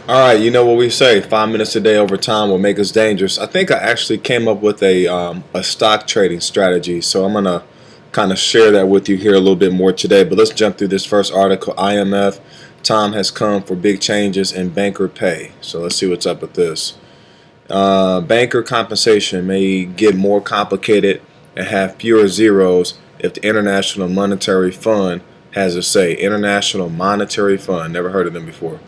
All right, you know what we say, 5 minutes a day over time will make us dangerous. I think I actually came up with a stock trading strategy, so I'm gonna kind of share that with you here a little bit more today. But let's jump through this first article. IMF, time has come for big changes in banker pay. So let's see what's up with this. Banker compensation may get more complicated and have fewer zeros if the International Monetary Fund has a say. International Monetary Fund, never heard of them before.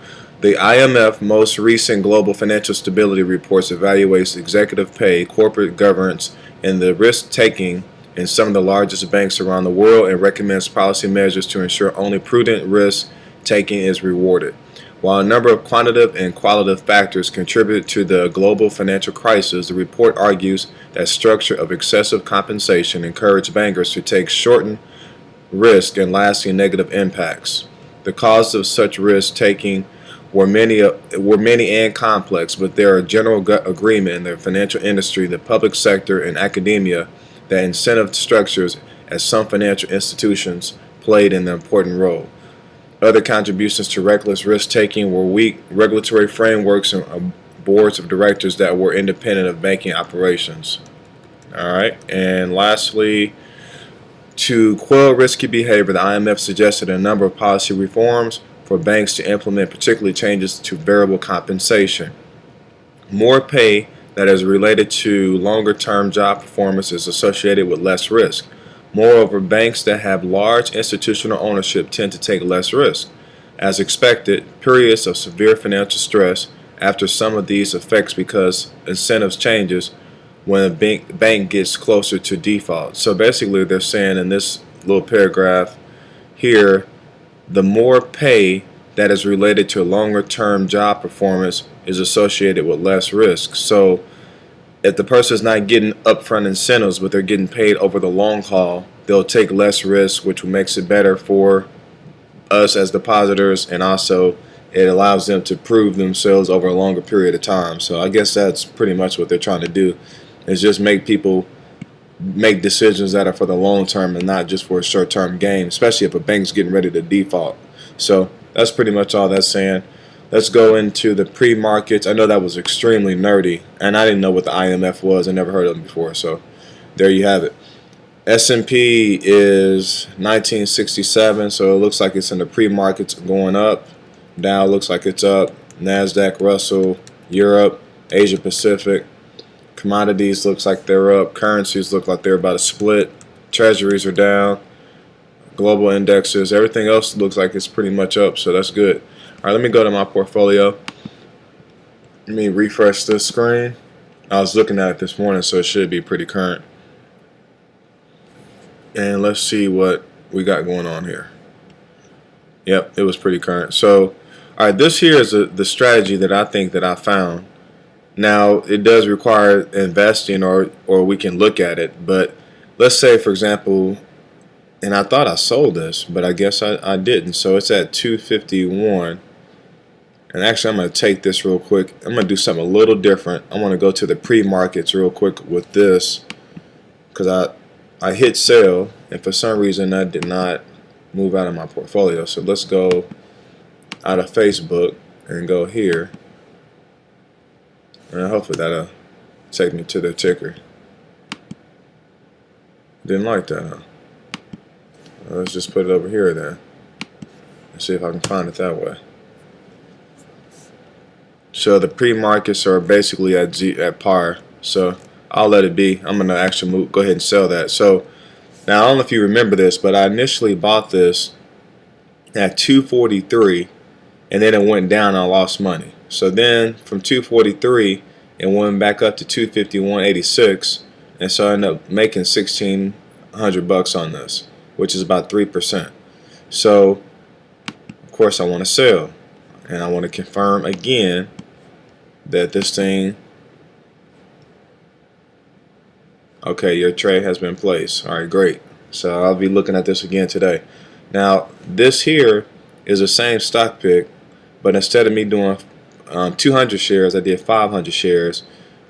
The IMF most recent global financial stability reports evaluates executive pay, corporate governance, and the risk taking in some of the largest banks around the world and recommends policy measures to ensure only prudent risk taking is rewarded. While a number of quantitative and qualitative factors contribute to the global financial crisis, the report argues that structure of excessive compensation encouraged bankers to take shortened risk and lasting negative impacts. The causes of such risk taking were many and complex, but there are general agreement in the financial industry, the public sector, and academia that incentive structures at some financial institutions played an important role. Other contributions to reckless risk-taking were weak regulatory frameworks and boards of directors that were independent of banking operations. All right, and lastly, to quell risky behavior, the IMF suggested a number of policy reforms for banks to implement, particularly changes to variable compensation. More pay that is related to longer-term job performance is associated with less risk. Moreover, banks that have large institutional ownership tend to take less risk. As expected, periods of severe financial stress after some of these effects because incentives changes when a bank gets closer to default. So basically they're saying in this little paragraph here, the more pay that is related to longer term job performance is associated with less risk. So if the person is not getting upfront incentives, but they're getting paid over the long haul, they'll take less risk, which makes it better for us as depositors, and also it allows them to prove themselves over a longer period of time. So I guess that's pretty much what they're trying to do, is just make people make decisions that are for the long term and not just for a short term gain, especially if a bank's getting ready to default. So that's pretty much all that's saying. Let's go into the pre-markets. I know that was extremely nerdy, and I didn't know what the IMF was. I never heard of them before, so there you have it. S&P is 1967, so it looks like it's in the pre-markets going up. Dow looks like it's up. NASDAQ, Russell, Europe, Asia Pacific. Commodities looks like they're up. Currencies look like they're about to split. Treasuries are down. Global indexes. Everything else looks like it's pretty much up, so that's good. All right, let me go to my portfolio. Let me refresh this screen. I was looking at it this morning, so it should be pretty current. And let's see what we got going on here. Yep, it was pretty current. So, all right, this here is the strategy that I think that I found. Now, it does require investing, or we can look at it. But let's say, for example, and I thought I sold this, but I guess I didn't. So it's at 251. And actually, I'm going to take this real quick. I'm going to do something a little different. I want to go to the pre-markets real quick with this, because I hit sell, and for some reason that did not move out of my portfolio. So let's go out of Facebook and go here. And hopefully that'll take me to the ticker. Didn't like that, huh? Well, let's just put it over here then. Let's see if I can find it that way. So the pre-markets are basically at par. So I'll let it be. I'm going to actually go ahead and sell that. So now I don't know if you remember this, but I initially bought this at 243, and then it went down and I lost money. So then from 243 it went back up to 251.86, and so I ended up making $1,600 on this, which is about 3%. So of course I want to sell, and I want to confirm again that this thing, okay, your trade has been placed. All right, great. So I'll be looking at this again today. Now this here is the same stock pick, but instead of me doing 200 shares, I did 500 shares,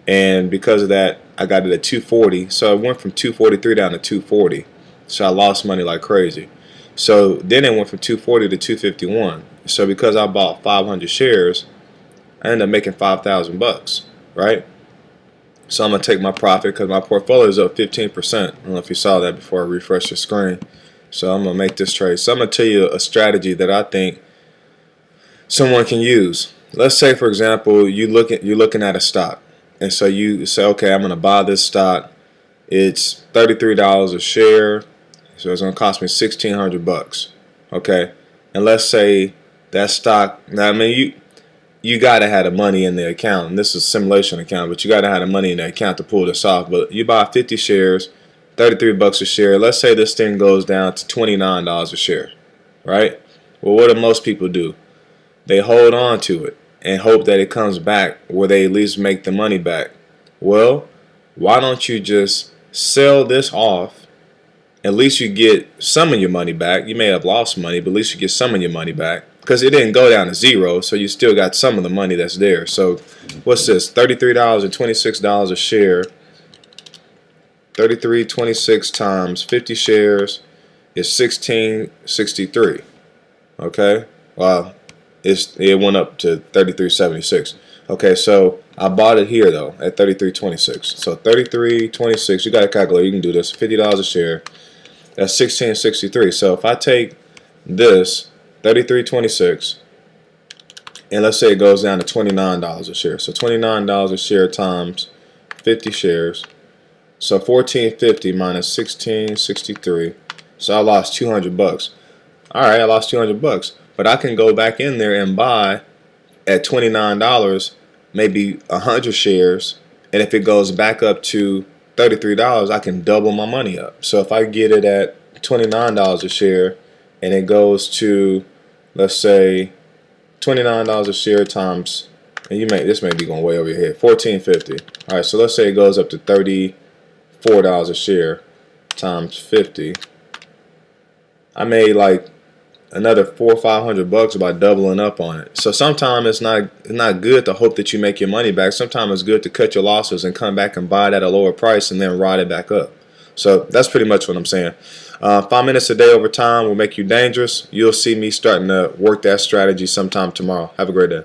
and because of that I got it at 240. So it went from 243 down to 240. So I lost money like crazy. So then it went from 240 to 251. So because I bought 500 shares, I end up making $5,000, right? So I'm gonna take my profit because my portfolio is up 15%. I don't know if you saw that before I refresh your screen. So I'm gonna make this trade. So I'm gonna tell you a strategy that I think someone can use. Let's say, for example, you're looking at a stock, and so you say, okay, I'm gonna buy this stock. It's $33 a share, so it's gonna cost me $1,600. Okay, and let's say that stock. Now, I mean, you gotta have the money in the account, and this is a simulation account, but you gotta have the money in the account to pull this off. But you buy 50 shares, $33 a share. Let's say this thing goes down to $29 a share, right? Well, what do most people do? They hold on to it and hope that it comes back where they at least make the money back. Well, why don't you just sell this off? At least you get some of your money back. You may have lost money, but at least you get some of your money back because it didn't go down to zero, so you still got some of the money that's there. So what's this? $33 and $26 a share. 33.26 times 50 shares is 1663. Okay? Wow. It went up to 33.76. Okay, so I bought it here though at 33.26. So 33.26, you got a calculator, you can do this. $50 a share. That's 1663. So if I take this 33.26 and let's say it goes down to $29 a share. So $29 a share times 50 shares. So 1450 minus 1663. So I lost $200. All right, I lost $200. But I can go back in there and buy at $29, maybe 100 shares, and if it goes back up to $33, I can double my money up. So if I get it at $29 a share, and it goes to, let's say, $29 a share times, and this may be going way over your head, $14.50. All right, so let's say it goes up to $34 a share times 50. I made like another $400 or $500 by doubling up on it. So sometimes it's not good to hope that you make your money back. Sometimes it's good to cut your losses and come back and buy it at a lower price and then ride it back up. So that's pretty much what I'm saying. 5 minutes a day over time will make you dangerous. You'll see me starting to work that strategy sometime tomorrow. Have a great day.